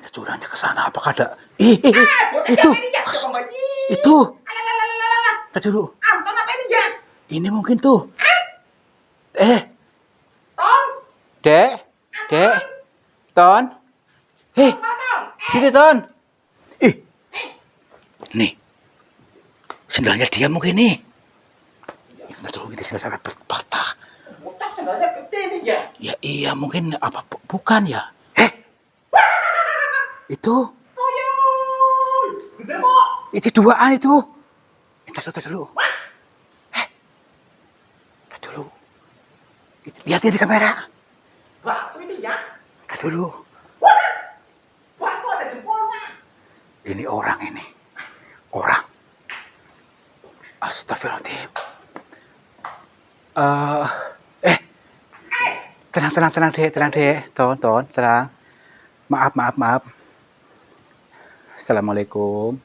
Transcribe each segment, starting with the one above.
Rupanya curangnya ke sana. Apakah ada? Itu. Itu. Tadi dulu. Anton apa ini ya? Ini mungkin tuh. Ton. Dek. Ton. Sini Ton. Nih. Sendalnya dia mungkin nih. Ntar dulu, ini sendal sampai patah. Bocah sendalnya gede nih ya. Ya iya, mungkin apa bukan ya? Itu. Tuyul. Gede kok. Itu duaan itu. Entar dulu. Entar dulu. Lihat di kamera. Batu ini ya. Entar dulu. Batu ada jempolnya. Ini orang ini. Orang. Astagfirullahaladzim. Tenang dek. Ton, tenang. Maaf. Assalamualaikum.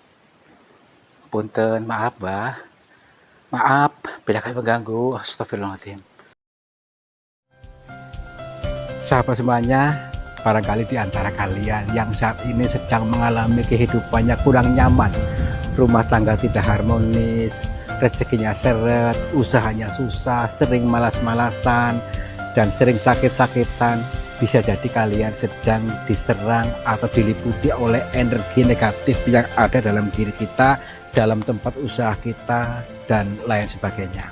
Punten, maaf, Mbah. Maaf, bila kami mengganggu. Astagfirullahaladzim. Sahabat semuanya, barangkali di antara kalian yang saat ini sedang mengalami kehidupannya kurang nyaman, rumah tangga tidak harmonis, rezekinya seret, usahanya susah, sering malas-malasan, dan sering sakit-sakitan, bisa jadi kalian sedang diserang atau diliputi oleh energi negatif yang ada dalam diri kita, dalam tempat usaha kita, dan lain sebagainya.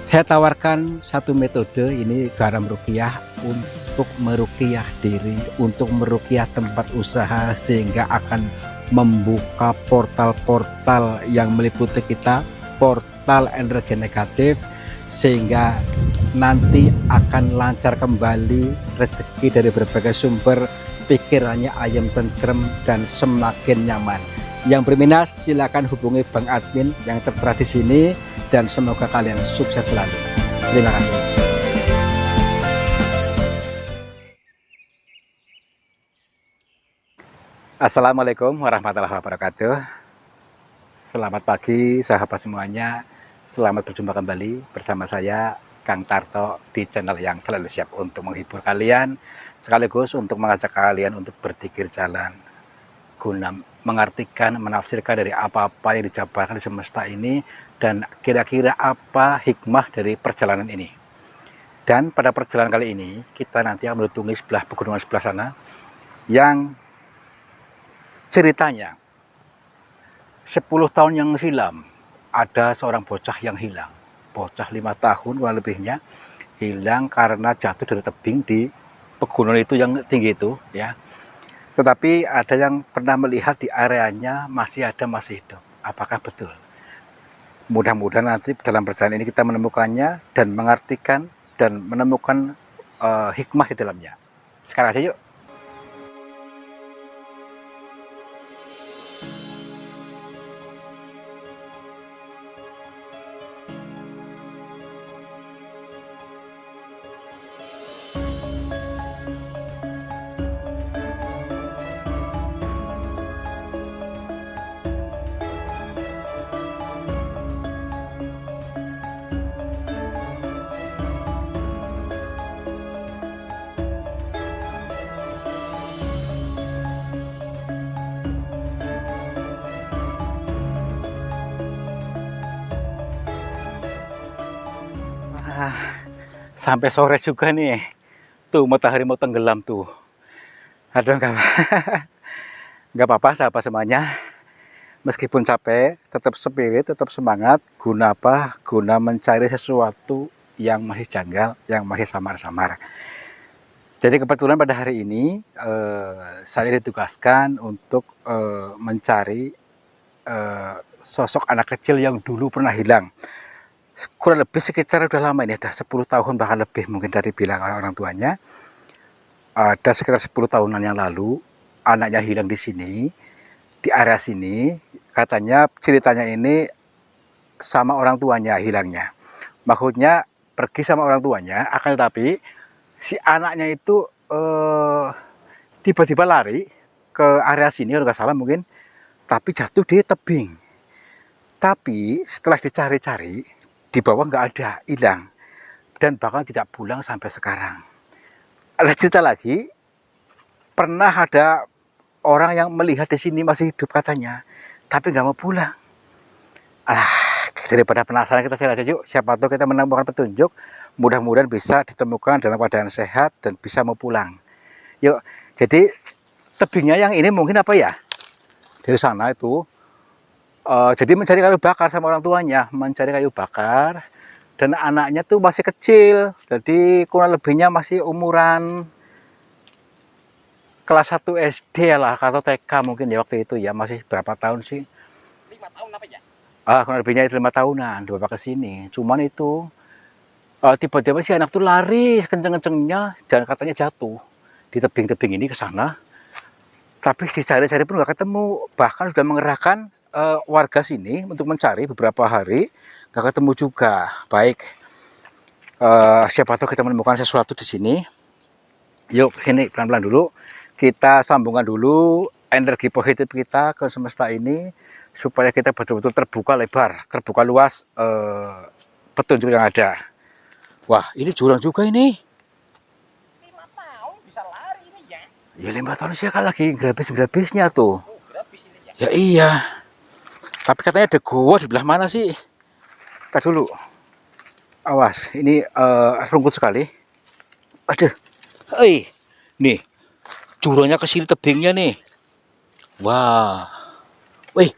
Saya tawarkan satu metode, ini garam ruqyah, untuk meruqyah diri, untuk meruqyah tempat usaha, sehingga akan membuka portal-portal yang meliputi kita, portal energi negatif, sehingga nanti akan lancar kembali rezeki dari berbagai sumber, pikirannya ayam tentrem dan semakin nyaman. Yang berminat silakan hubungi Bang Admin yang tertera di sini, dan semoga kalian sukses selalu. Terima kasih. Assalamualaikum warahmatullahi wabarakatuh. Selamat pagi sahabat semuanya. Selamat berjumpa kembali bersama saya Kang Tarto di channel yang selalu siap untuk menghibur kalian, sekaligus untuk mengajak kalian untuk berpikir jalan guna mengartikan, menafsirkan dari apa-apa yang dijabarkan di semesta ini, dan kira-kira apa hikmah dari perjalanan ini. Dan pada perjalanan kali ini kita nanti akan mengunjungi sebelah pegunungan sebelah sana, yang ceritanya 10 tahun yang silam ada seorang bocah yang hilang. Bocah 5 tahun kurang lebihnya, hilang karena jatuh dari tebing di pegunungan itu yang tinggi itu ya. Tetapi ada yang pernah melihat di areanya masih hidup. Apakah betul? Mudah-mudahan nanti dalam perjalanan ini kita menemukannya dan mengartikan dan menemukan hikmah di dalamnya. Sekarang aja yuk. Sampai sore juga nih, tuh matahari mau tenggelam tuh. Aduh, nggak apa-apa sahabat semuanya. Meskipun capek, tetap spirit, tetap semangat. Guna apa? Guna mencari sesuatu yang masih janggal, yang masih samar-samar. Jadi kebetulan pada hari ini saya ditugaskan untuk mencari sosok anak kecil yang dulu pernah hilang. Kurang lebih sekitar udah lama ini, ada 10 tahun bahkan lebih mungkin dari bilang orang tuanya. Ada sekitar 10 tahunan yang lalu anaknya hilang di sini, di area sini. Katanya ceritanya ini sama orang tuanya hilangnya. Maksudnya pergi sama orang tuanya, akan tetapi si anaknya itu tiba-tiba lari ke area sini, kalau nggak salah mungkin, tapi jatuh di tebing. Tapi setelah dicari-cari, di bawah nggak ada, hilang, dan bahkan tidak pulang sampai sekarang. Ada cerita lagi, pernah ada orang yang melihat di sini masih hidup katanya, tapi nggak mau pulang. Ah, daripada penasaran kita cari aja yuk. Siapa tahu kita menemukan petunjuk. Mudah-mudahan bisa ditemukan dalam keadaan sehat dan bisa mau pulang. Yuk, jadi tebingnya yang ini mungkin apa ya? Dari sana itu. Jadi mencari kayu bakar sama orang tuanya, mencari kayu bakar. Dan anaknya tuh masih kecil, jadi kurang lebihnya masih umuran kelas 1 SD lah atau TK mungkin ya waktu itu ya, masih berapa tahun sih? 5 tahun apa ya? Kurang lebihnya itu 5 tahunan dibawa ke sini. Cuman itu tiba-tiba si anak tuh lari kenceng-kencengnya dan katanya jatuh di tebing-tebing ini ke sana. Tapi dicari-cari pun nggak ketemu. Bahkan sudah mengerahkan warga sini untuk mencari beberapa hari, nggak ketemu juga. Baik, siapa tahu kita menemukan sesuatu di sini. Yuk sini pelan-pelan dulu. Kita sambungkan dulu energi positif kita ke semesta ini supaya kita betul-betul terbuka lebar, terbuka luas petunjuk yang ada. Wah, ini jurang juga ini. 5 tahun bisa lari ini ya. Ya 5 tahun sih kan lagi grabis-grabisnya tuh. Oh, grafis ini ya. Ya iya. Tapi katanya ada gua di belah mana sih? Kita dulu. Awas, ini rungkut sekali. Aduh. Hei. Nih. Jurangnya ke sini tebingnya nih. Wah. Wih.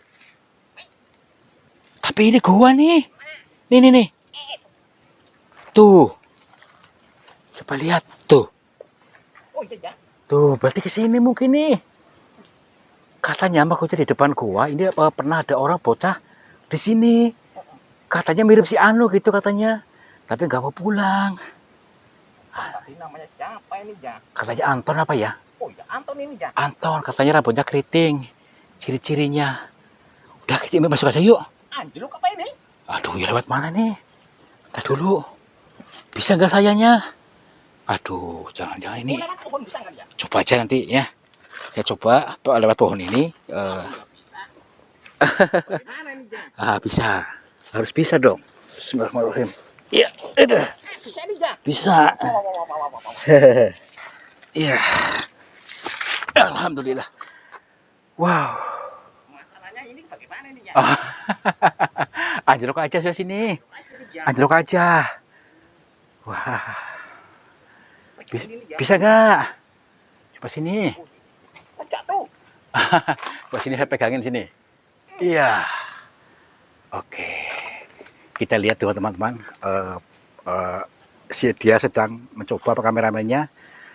Tapi ini gua nih. Nih. Tuh. Coba lihat tuh. Oh iya ya. Tuh, berarti ke sini mungkin nih. Katanya makanya di depan gua ini pernah ada orang bocah di sini. Katanya mirip si Anu gitu katanya. Tapi nggak mau pulang. Tapi namanya siapa ini ya? Katanya Anton apa ya? Oh iya, Anton ini ya. Anton, katanya rambutnya keriting. Ciri-cirinya. Udah kita masuk aja yuk. Anjlok apa ini? Aduh, ya lewat mana nih? Kita dulu. Bisa nggak sayanya? Aduh, jangan-jangan ini. Lewat pohon bisa nggak ya? Coba aja nanti ya. Saya coba lewat pohon ini. Bisa. Bagaimana ini ya? Bisa. Harus bisa dong. Bismillahirrahmanirrahim. Iya, udah. Bisa ini ya. Bisa. Wow. Iya. Alhamdulillah. Wow. Masalahnya ini bagaimana ini ya? Anjlok aja saya sini. Anjlok aja. Wah. Bisa nggak? Coba sini. Oh, jatuh. Coba sini saya pegangin sini. Iya. Oke. Kita lihat tuh teman-teman. Dia sedang mencoba kameramennya.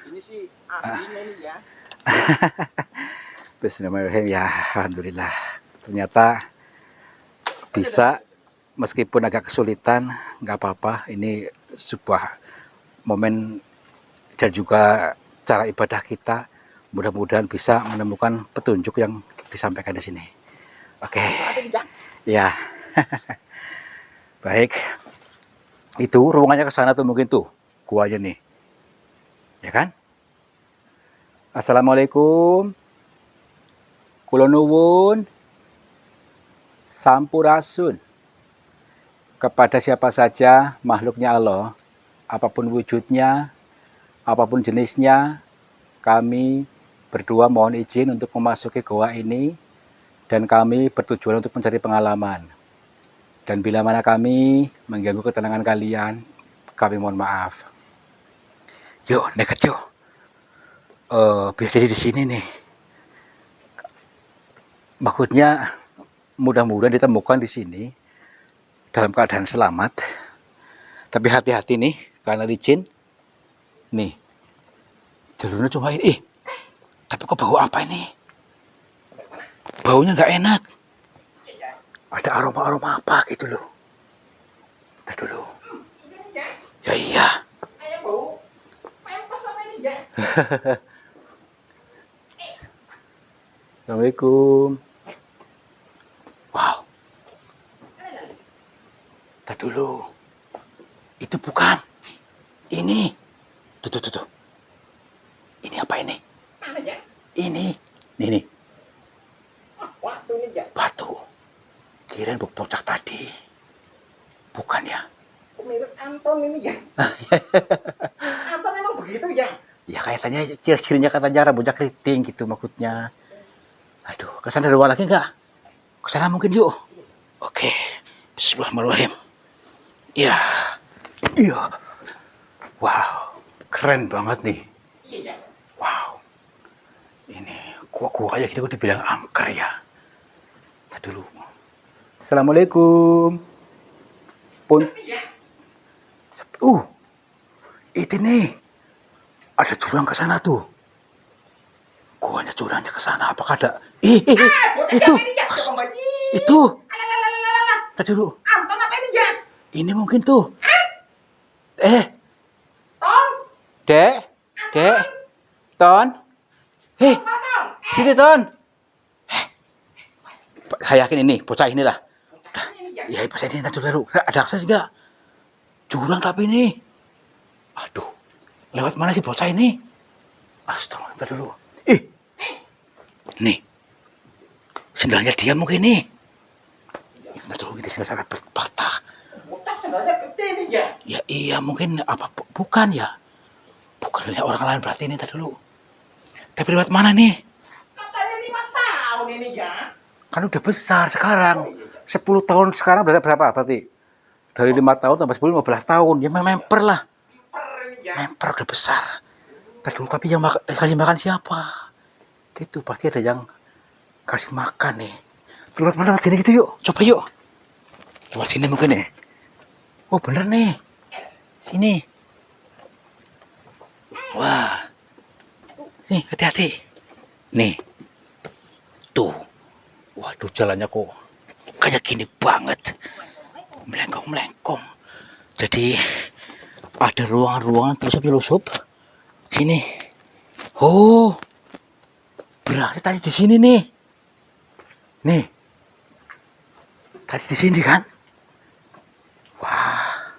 Ini sih ahlinya ini ya. Bismillahirrahmanirrahim. Ya, alhamdulillah. Ternyata bisa, meskipun agak kesulitan, nggak apa-apa. Ini sebuah momen dan juga cara ibadah kita. Mudah-mudahan bisa menemukan petunjuk yang disampaikan di sini. Oke. Ya. Baik. Itu ruangannya ke sana tuh mungkin tuh. Guanya nih. Ya kan? Assalamualaikum. Kula nuwun. Sampurasun. Kepada siapa saja makhluknya Allah, apapun wujudnya, apapun jenisnya, kami berdua mohon izin untuk memasuki goa ini dan kami bertujuan untuk mencari pengalaman. Dan bila mana kami mengganggu ketenangan kalian, kami mohon maaf. Yuk, nekat yuk. Biar jadi di sini nih. Maksudnya mudah-mudahan ditemukan di sini dalam keadaan selamat. Tapi hati-hati nih, karena licin. Nih, jalurnya cuma ini. Tapi kok bau apa ini? Baunya nggak enak. Ada aroma-aroma apa gitu loh. Kita dulu. Ya iya. Kayak bau pempes apa ini ya? Assalamualaikum. Wow. Kita dulu. Itu bukan. Ini. Tuh. Ini apa ini? Mana ya? Ini. Nih. Waktu ini ya. Batu. Kirain bocah tadi. Bukan ya? Mirip Anton ini ya. Anton emang begitu ya? Ya kayaknya ciri-cirinya katanya rambutnya keriting gitu maksudnya. Aduh, kesana ada ruang lagi nggak? Kesana mungkin yuk. Oke, bismillahirrahmanirrahim. Iya, iya. Wow, keren banget nih. Iya. Wow, ini gua kayak gini gua dibilang angker ya. Tadi dulu. Assalamualaikum. Pun, Iya. itu nih. Ada jurang ke sana tuh. Guanya jurangnya ke sana. Apakah ada? Bocah Itu. siapa ini ya? Coba Mbak. Itu. Alah. Tadi dulu. Anton apa ini ya? Ini mungkin tuh. Ton. Dek, Ton. Apa Ton? Sini Ton. Saya yakin ini, bocah inilah. Bocah ini ya. Ya, bocah ini tadi dulu. Ada akses nggak? Jurang tapi ini. Aduh, lewat mana sih bocah ini? Astaga, tadi dulu. Nih, sendalnya dia mungkin nih. Tadi dulu, ini sendal sampai patah. Bocah sendalnya gede nih ya. Ya iya, mungkin apa? Bukan ya? Bukan orang lain berarti ini tadi dulu. Tapi lewat mana nih? Katanya 5 tahun ini ya. Kan udah besar sekarang. 10 tahun sekarang berarti berapa? Berarti dari 5 tahun tambah 10, 15 tahun. Ya memper lah. Per ini ya. Memper udah besar. Tadi dulu, tapi yang kasih makan siapa? Gitu, pasti ada yang kasih makan nih. Lewat mana? Lewat sini gitu yuk. Coba yuk. Lewat sini mungkin nih. Oh bener nih. Sini. Wah. Nih, hati-hati. Nih. Tuh. Waduh, jalannya kok kayak gini banget. Melengkong-melengkong. Jadi ada ruangan-ruangan telusup-telusup. Sini. Oh. Berarti tadi di sini nih. Nih. Tadi di sini kan? Wah.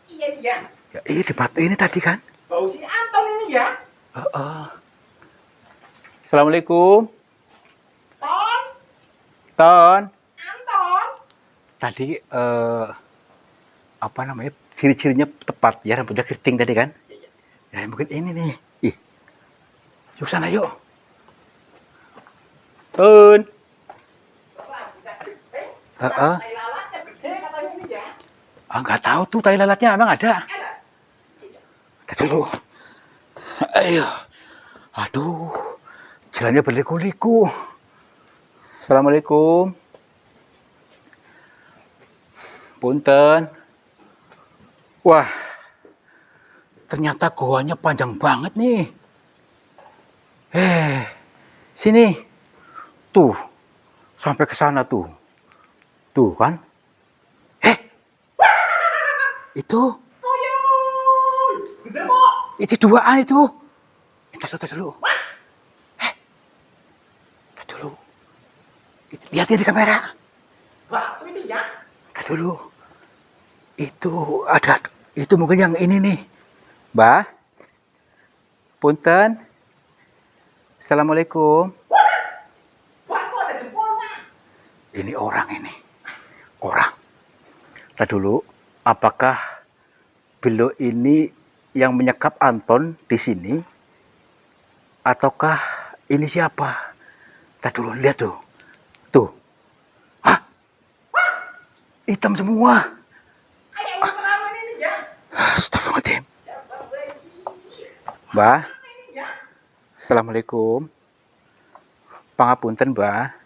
Iya iya. Ya, iya di batu ini tadi kan? Bau si Anton ini ya. Assalamualaikum. Ton. Ton. Anton. Tadi apa namanya? Ciri-cirinya tepat ya, rambutnya keriting tadi kan? Ya mungkin ini nih. Ih. Yuk sana yuk. Ton. Tai lalatnya gede katanya ini ya. Nggak tahu tuh tai lalatnya emang ada. Ada. Tadi dulu. Ayo. Aduh. Jalannya berliku-liku. Assalamualaikum. Punten. Wah. Ternyata goanya panjang banget nih. Sini. Tuh. Sampai ke sana tuh. Tuh kan. Itu. Tuyul. Gede kok. Itu duaan itu. Entar dulu. Entar dulu. Lihat di kamera. Batu ini ya. Entar dulu. Itu ada. Itu mungkin yang ini nih. Mbah. Punten. Assalamualaikum. Batu ada jempolnya. Ini orang ini. Orang. Entar dulu. Apakah beliau ini yang menyekap Anton di sini? Ataukah ini siapa? Kita dulu lihat tuh. Tuh. Hah? Hitam semua. Kayak ultraman ini ya. Astagfirullahaladzim. Mbah. Assalamualaikum. Pangapunten, Mbah.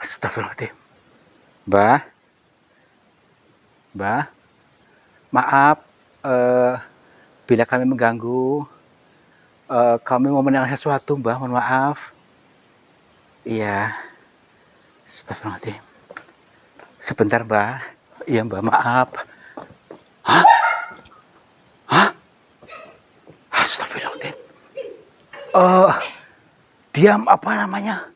Astagfirullahaladzim. Mbah. Mbah. Maaf. Bila kami mengganggu. Kami mau menanyakan sesuatu, Mbah. Mohon maaf. Iya. Astagfirullahaladzim. Sebentar, Mbah. Iya, Mbah. Maaf. Hah? Hah? Astagfirullahaladzim. Diam apa namanya?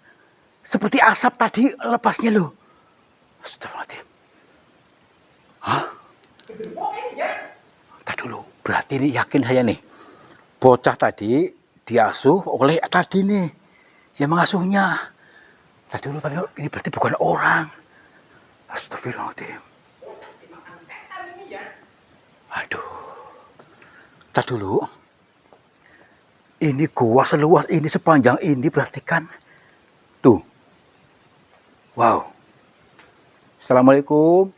Seperti asap tadi lepasnya loh. Astagfirullahaladzim. Hah? Tadi dulu. Berarti ini yakin saya nih. Bocah tadi diasuh oleh tadi nih. Yang mengasuhnya. Tadi dulu, tapi ini berarti bukan orang. Astagfirullahaladzim. Aduh. Tadi dulu. Ini gua seluas ini, sepanjang ini, perhatikan. Tuh. Wow. Assalamualaikum.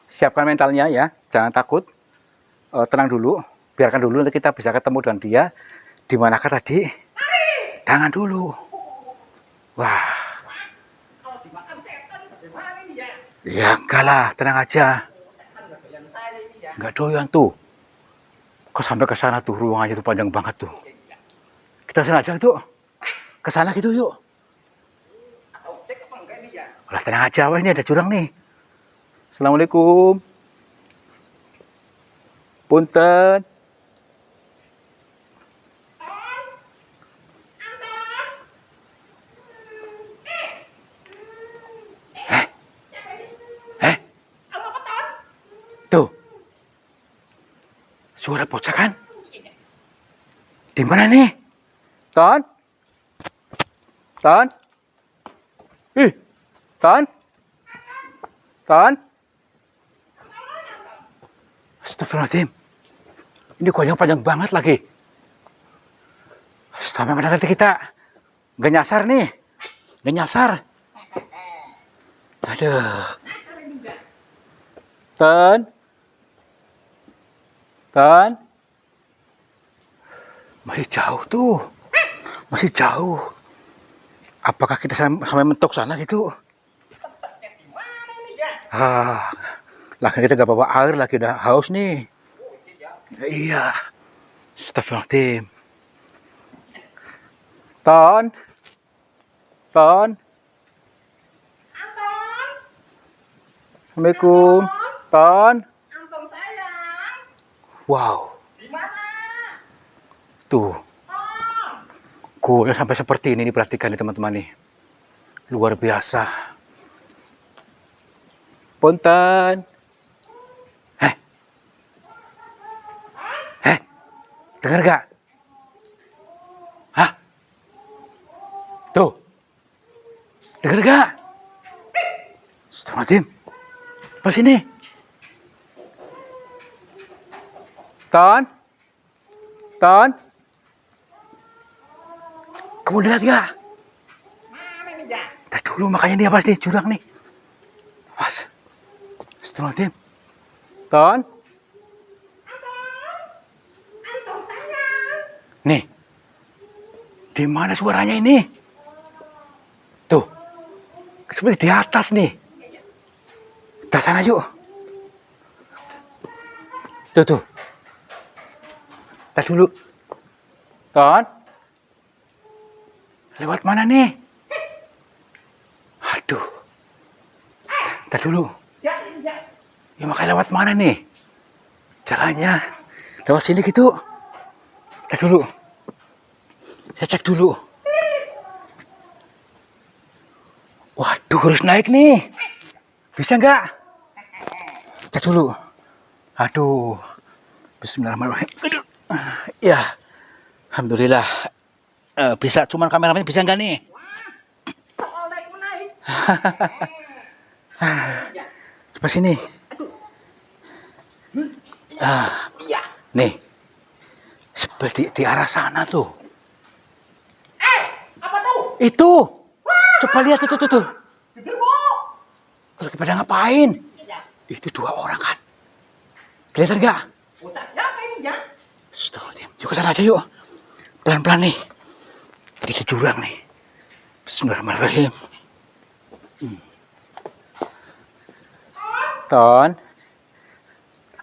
Siapkan mentalnya ya, jangan takut. Tenang dulu, biarkan dulu nanti kita bisa ketemu dengan dia. Di manakah tadi? Tangan dulu. Wah. Kalau dimakan setan, gimana ini ya? Ya enggak lah, tenang aja. Setan nggak doyan saya ini ya. Enggak doyan tuh. Kok sampai ke sana tuh, ruangannya tuh panjang banget tuh. Kita sana aja tuh. Ke sana gitu yuk. Atau cek apa enggak ini ya? Udah tenang aja, wah ini ada jurang nih. Assalamualaikum. Punten. Eh, Apa apa Ton? tuh. Suara bocah kan? Di mana nih? Ton? Ton? Ih, Ton? Ton? Astagfirullahaladzim. Ini goyang panjang banget lagi. Sampai mana nanti kita? Gak nyasar nih. Gak nyasar. Aduh. Ton? Ton? Masih jauh tuh. Masih jauh. Apakah kita sampai mentok sana gitu? Tempatnya di mana ini ya? Lagi kita gak bawa air, lagi udah haus nih. Oh ini ya. Iya. Astagfirullahaladzim. Ton? Ton? Anton, Assalamualaikum. Ton? Anton sayang, Wow. di mana? Tuh. Ton, Goyang sampai seperti ini, diperhatikan nih teman-teman nih. Luar biasa. Punten. Dengar gak? Hah? Tuh. Dengar gak? Astagfirullahaladzim. Pas sini. Ton? Ton? Kamu lihat gak? mana ini ya? Tadi dulu makanya dia pas nih, jurang nih. Pas. Astagfirullahaladzim. Ton? Anton sayang, Nih. Di mana suaranya ini? Tuh. Seperti di atas nih. Ke sana yuk. Tuh, tuh. Tadi dulu. Ton? Lewat mana nih? Aduh. Tadi dulu. ya ini ya. Ya makanya lewat mana nih? Jalannya. Lewat sini gitu. Cek dulu. Saya cek dulu. Waduh, harus naik nih. Bisa nggak? Cek dulu. Aduh. Bismillahirrahmanirrahim. Aduh. Ya. Alhamdulillah. Bisa, cuman kameramen bisa nggak nih? Soal naik menaik. Ya. Coba sini. Iya. Nih. Seperti di arah sana tuh. Apa tuh? Itu. Coba lihat tuh, tuh, tuh. Genderuwo. Terus pada ngapain? Iya. Itu 2 orang kan? Kelihatan nggak? Udah siapa ini ya? Astagfirullahaladzim. Yuk ke sana aja yuk. Pelan-pelan nih. Di jurang nih. Bismillahirrahmanirrahim. Ton.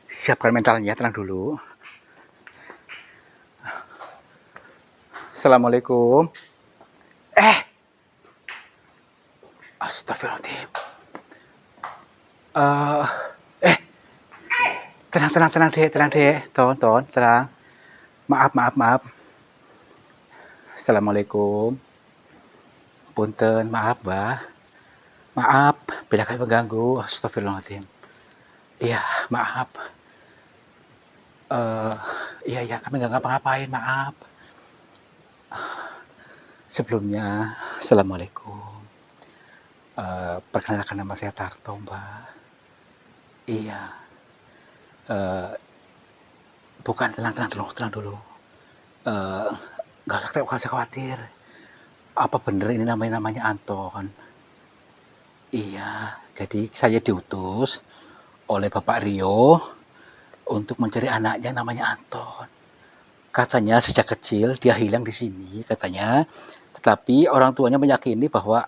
Siapkan mentalnya, tenang dulu. Assalamualaikum. Astagfirullahaladzim. Tenang dek. Ton, tenang. Maaf. Assalamualaikum. Punten, maaf, Mbah. Maaf, bila kami mengganggu. Astagfirullahaladzim. Iya, maaf. Iya, kami nggak ngapa-ngapain, maaf. Sebelumnya, Assalamualaikum. Perkenalkan nama saya Tarto, Mbak. Iya. Bukan, tenang dulu. Nggak usah khawatir. Apa bener ini namanya Anton? Iya, jadi saya diutus oleh Bapak Rio untuk mencari anaknya namanya Anton. Katanya sejak kecil dia hilang di sini katanya, tetapi orang tuanya meyakini bahwa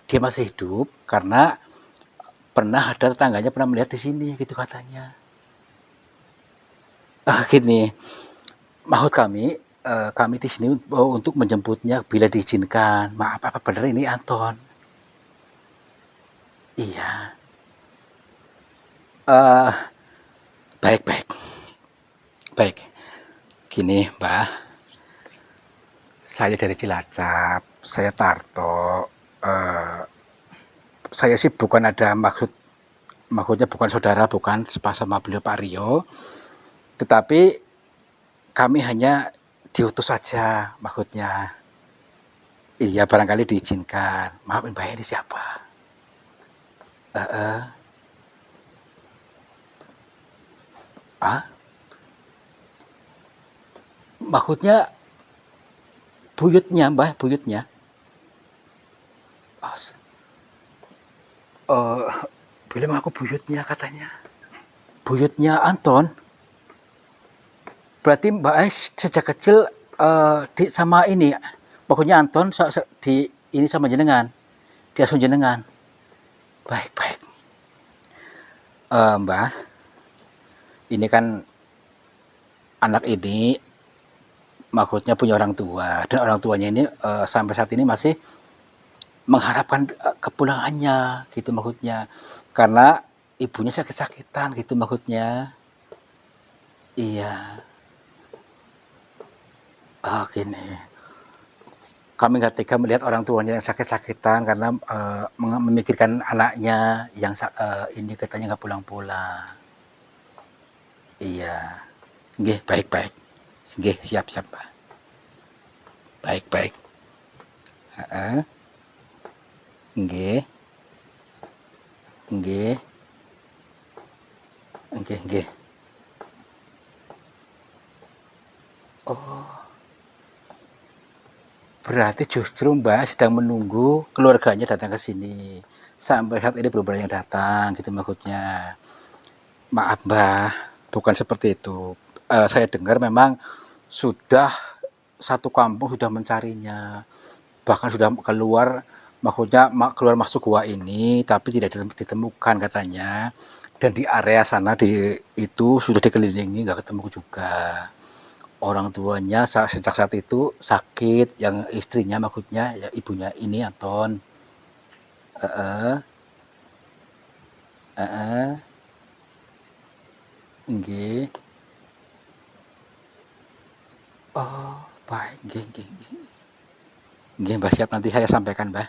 dia masih hidup karena pernah ada tetangganya pernah melihat di sini gitu katanya. Gini, maksud kami di sini untuk menjemputnya bila diizinkan. Maaf, apa benar ini Anton? Iya. eh baik, baik, baik. Gini, Mbah, saya dari Cilacap, saya Tarto. eh saya sih bukan ada maksudnya bukan saudara, bukan sama beliau Pak Rio, tetapi kami hanya diutus saja maksudnya. Iya, barangkali diizinkan. Maaf, Mbak ini siapa? Eh, ah, maksudnya buyutnya, Mbak, buyutnya. Oh, eh, bilang aku buyutnya katanya. Buyutnya Anton. Berarti Mbak Ais sejak kecil sama ini, pokoknya Anton di ini sama jenengan, diasuh jenengan. Baik, baik. Mbah, ini kan anak ini maksudnya punya orang tua dan orang tuanya ini sampai saat ini masih mengharapkan kepulangannya gitu maksudnya, karena ibunya sakit-sakitan gitu maksudnya. Iya. Oh, gini. Kami nggak tega melihat orang tuanya yang sakit-sakitan karena memikirkan anaknya yang ini katanya nggak pulang-pulang. Iya. Nggih, baik-baik. Nggih, siap-siap, Pak. Baik-baik. Heeh. Nggih. Nggih. Nggih, nggih. Oh, berarti justru Mbak sedang menunggu keluarganya datang ke sini. Sampai saat ini belum ada yang datang gitu maksudnya. Maaf Mbak, bukan seperti itu. Saya dengar memang sudah satu kampung sudah mencarinya. Bahkan sudah keluar, maksudnya keluar masuk gua ini, tapi tidak ditemukan katanya. Dan di area sana itu sudah dikelilingi, nggak ketemu juga. Orang tuanya sejak saat itu sakit, yang istrinya maksudnya ya ibunya ini Anton. Heeh, heeh, nggih. Oh, baik, nggih, nggih, nggih. Nggih, Mbah, siap, nanti saya sampaikan, Mbah.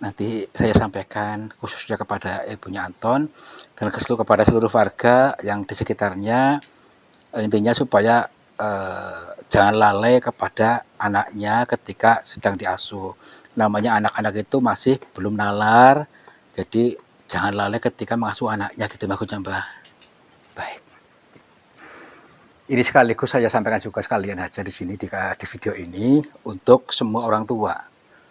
Nanti saya sampaikan khususnya kepada ibunya Anton dan kepada seluruh warga yang di sekitarnya, intinya supaya jangan lalai kepada anaknya ketika sedang diasuh. Namanya anak-anak itu masih belum nalar, jadi jangan lalai ketika mengasuh anaknya gitu maksudnya, Mbah. Baik. Ini sekaligus saya sampaikan juga sekalian aja di sini di video ini untuk semua orang tua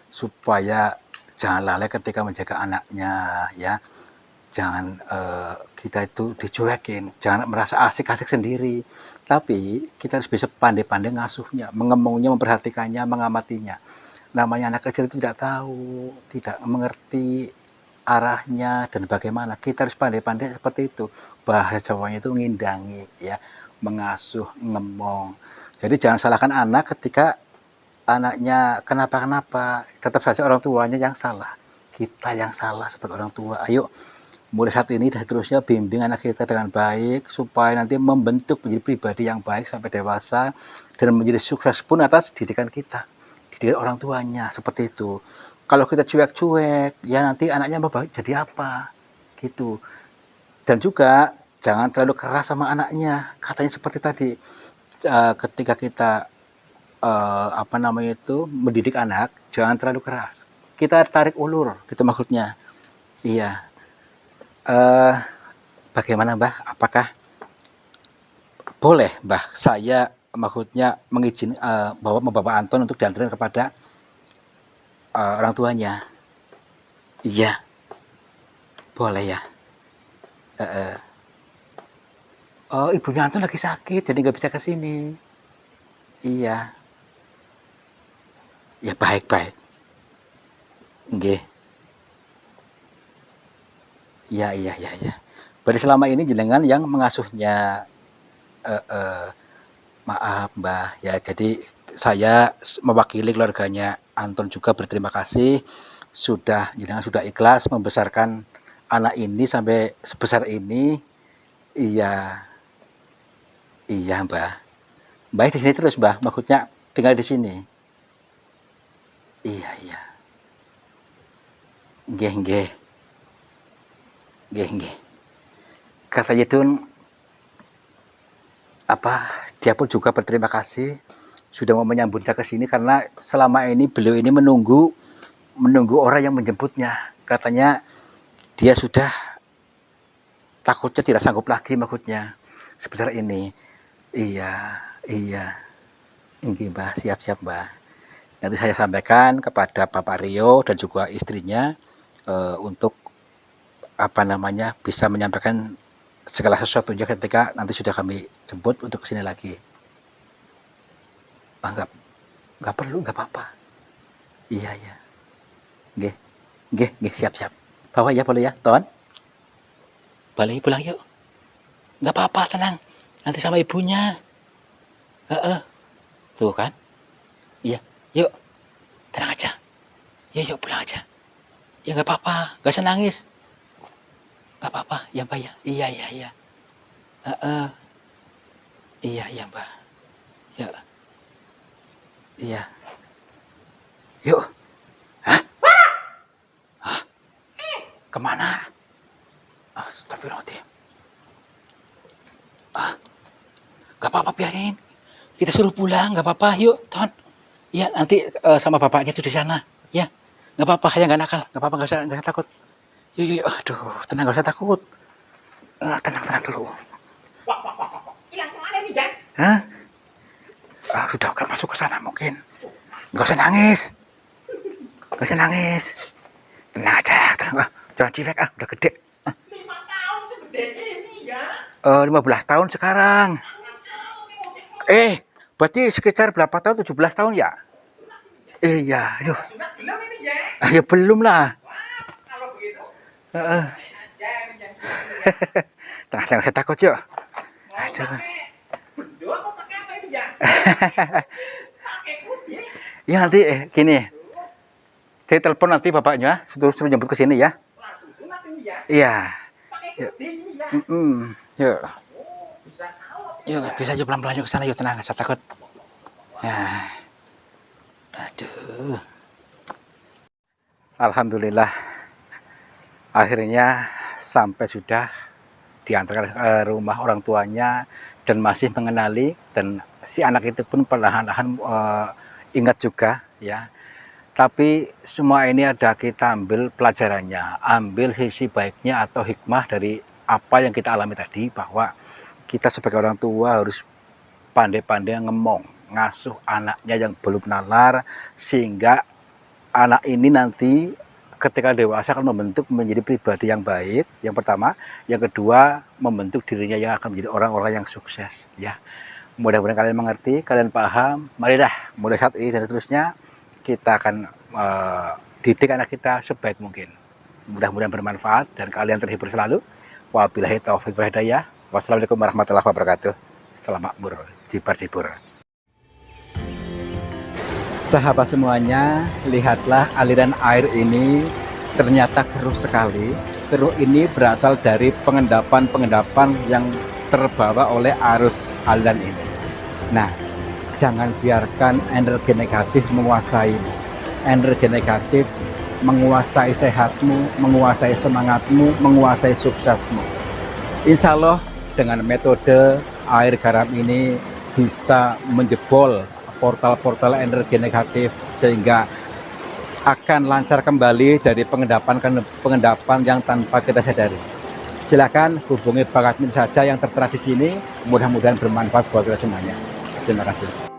supaya jangan lalai ketika menjaga anaknya ya. Jangan kita itu dicuekin, jangan merasa asik-asik sendiri. Tapi kita harus bisa pandai-pandai ngasuhnya, mengemongnya, memperhatikannya, mengamatinya. Namanya anak kecil itu tidak tahu, tidak mengerti arahnya dan bagaimana. Kita harus pandai-pandai seperti itu. Bahasa Jawanya itu ngindangi ya, mengasuh, ngemong. Jadi jangan salahkan anak ketika anaknya kenapa-kenapa. Tetap saja orang tuanya yang salah. Kita yang salah sebagai orang tua. Ayo mulai saat ini dan seterusnya bimbing anak kita dengan baik supaya nanti membentuk menjadi pribadi yang baik sampai dewasa dan menjadi sukses pun atas didikan kita, didikan orang tuanya seperti itu. Kalau kita cuek-cuek ya nanti anaknya mau jadi apa gitu. Dan juga jangan terlalu keras sama anaknya, katanya seperti tadi ketika kita apa namanya itu mendidik anak jangan terlalu keras, kita tarik ulur gitu maksudnya. Iya. Bagaimana Mbah? Apakah boleh Mbah saya maksudnya membawa Anton untuk diantarkan kepada orang tuanya. Iya, boleh ya. Oh, ibunya Anton lagi sakit, jadi nggak bisa ke sini. Iya. Ya baik-baik. Nggih. Iya, iya, iya, iya. Berarti selama ini jenengan yang mengasuhnya. Maaf Mbah, ya jadi saya mewakili keluarganya Anton juga berterima kasih jenengan sudah ikhlas membesarkan anak ini sampai sebesar ini. Iya, iya Mbah. Mbah di sini terus Mbah, maksudnya tinggal di sini. Iya, iya. Nggih, nggih. Nggih, nggih. Kata Yedun dia pun juga berterima kasih sudah mau menyambutnya ke sini karena selama ini beliau ini menunggu orang yang menjemputnya. Katanya dia sudah takutnya tidak sanggup lagi maksudnya sebesar ini. Iya, iya. Ini Mbah, siap-siap Mbah. Nanti saya sampaikan kepada Bapak Rio dan juga istrinya untuk bisa menyampaikan segala sesuatunya ketika nanti sudah kami jemput untuk kesini lagi. Nggak perlu, nggak apa-apa. Iya, iya. Nggih, nggih, nggih, siap-siap. Bawa ya, boleh ya, Ton? Boleh pulang yuk. Nggak apa-apa, tenang. Nanti sama ibunya. Tuh kan? Iya, yuk. Tenang aja. Yuk, pulang aja. Ya nggak apa-apa, nggak usah nangis. Nggak apa-apa, ya Mbak ya. Iya, iya, iya. Iya, iya Mbak. Ya. Iya. Yuk. Hah? Hah? Kemana? Astagfirullahaladzim. Nggak apa-apa, biarin. Kita suruh pulang, nggak apa-apa. Yuk, Ton. Iya, nanti sama bapaknya tuh di sana. Ya, nggak apa-apa, saya nggak nakal. Nggak apa-apa, nggak usah takut. Yuk, aduh, tenang, gak usah takut. Tenang dulu. Wah. Hilang kemana nih, Jan? Hah? Sudah akan masuk ke sana mungkin. Gak usah nangis. Tenang aja, tenang. Jangan ciwek, udah gede. 5 tahun segede ini ya. 15 tahun sekarang. Berarti sekitar berapa tahun? 17 tahun ya? Iya, aduh. Sudah belum ini, Jan? Ya belum lah. Wah, kalau begitu. Tenang, saya takut yuk. Aduh. Berdua kok pakai apa ini, Jan? Pakai kudi. Ya nanti gini. Saya telepon nanti bapaknya, suruh jemput ke sini ya. Langsung sunat ini ya. Iya. Pakai kudi ini ya. Yuk. Bisa kalau. Yuk, bisa aja pelan-pelan yuk ke sana yuk, tenang, saya takut. Ya. Aduh. Alhamdulillah. Akhirnya sampai sudah diantarkan ke rumah orang tuanya dan masih mengenali, dan si anak itu pun perlahan-lahan ingat juga ya. Tapi semua ini ada kita ambil pelajarannya, ambil sisi baiknya atau hikmah dari apa yang kita alami tadi, bahwa kita sebagai orang tua harus pandai-pandai ngasuh anaknya yang belum nalar, sehingga anak ini nanti ketika dewasa akan membentuk menjadi pribadi yang baik, yang pertama. Yang kedua, membentuk dirinya yang akan menjadi orang-orang yang sukses ya. Mudah-mudahan kalian mengerti, kalian paham. Mari dah, mulai saat ini dan seterusnya kita akan didik anak kita sebaik mungkin. Mudah-mudahan bermanfaat dan kalian terhibur selalu. Wabillahi taufiq wal hidayah. Wassalamualaikum warahmatullahi wabarakatuh. Selamat berjibar-jibur. Sahabat semuanya, lihatlah aliran air ini ternyata keruh sekali. Keruh ini berasal dari pengendapan yang terbawa oleh arus aliran ini. Nah, jangan biarkan energi negatif menguasai. Energi negatif menguasai sehatmu, menguasai semangatmu, menguasai suksesmu. Insya Allah dengan metode air garam ini bisa menjebol portal-portal energi negatif sehingga akan lancar kembali dari pengendapan yang tanpa kita sadari. Silakan hubungi Bang Admin saja yang tertera di sini. Mudah-mudahan bermanfaat buat kita semuanya. Terima kasih.